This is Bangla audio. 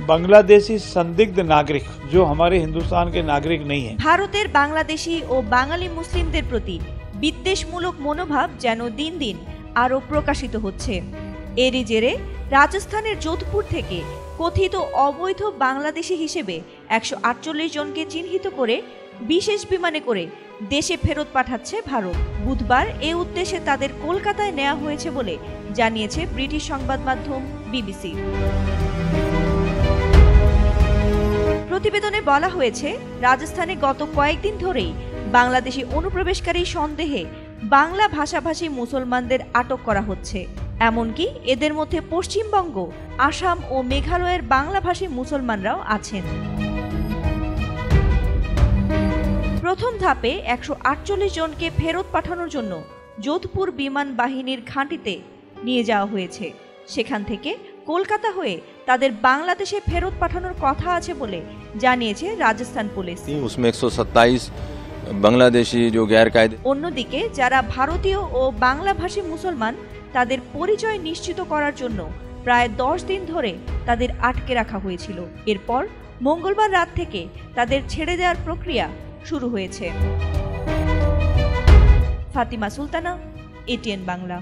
बांग्लादेशी संदिग्ध नागरिक जो हमारे हिंदुस्तान के नागरिक नहीं है। ভারতের বাংলাদেশি ও বাঙালি মুসলিমদের প্রতি বিদ্বেষমূলক মনোভাব যেন দিন দিন আরও প্রকাশিত হচ্ছে। এরই জেরে রাজস্থানের যোধপুর থেকে কথিত অবৈধ বাংলাদেশি হিসেবে 148 জনকে চিহ্নিত করে বিশেষ বিমানে করে দেশে ফেরত পাঠাচ্ছে ভারত। বুধবার এ উদ্দেশ্যে তাদের কলকাতায় নেওয়া হয়েছে বলে জানিয়েছে ব্রিটিশ সংবাদ মাধ্যম বিবিসি। প্রতিবেদনে বলা হয়েছে, রাজস্থানে গত কয়েকদিন ধরেই বাংলাদেশি অনুপ্রবেশকারী সন্দেহে বাংলা ভাষাভাষী মুসলমানদের আটক করা হচ্ছে। এমনকি এদের মধ্যে পশ্চিমবঙ্গ, আসাম ও মেঘালয়ের বাংলাভাষী মুসলমানরাও আছেন। প্রথম ধাপে 148 জনকে ফেরত পাঠানোর জন্য যোধপুর বিমান বাহিনীর ঘাঁটিতে নিয়ে যাওয়া হয়েছে। সেখান থেকে কলকাতা হয়ে তাদের বাংলাদেশে ফেরত পাঠানোর কথা আছে বলে জানিয়েছে রাজস্থান পুলিশ। বাংলাদেশি অন্যদিকে যারা ভারতীয় ও বাংলাভাষী মুসলমান তাদের পরিচয় নিশ্চিত করার জন্য প্রায় 10 দিন ধরে তাদের আটকে রাখা হয়েছিল। এরপর মঙ্গলবার রাত থেকে তাদের ছেড়ে দেওয়ার প্রক্রিয়া শুরু হয়েছে। ফাতিমা সুলতানা, এটিএন বাংলা।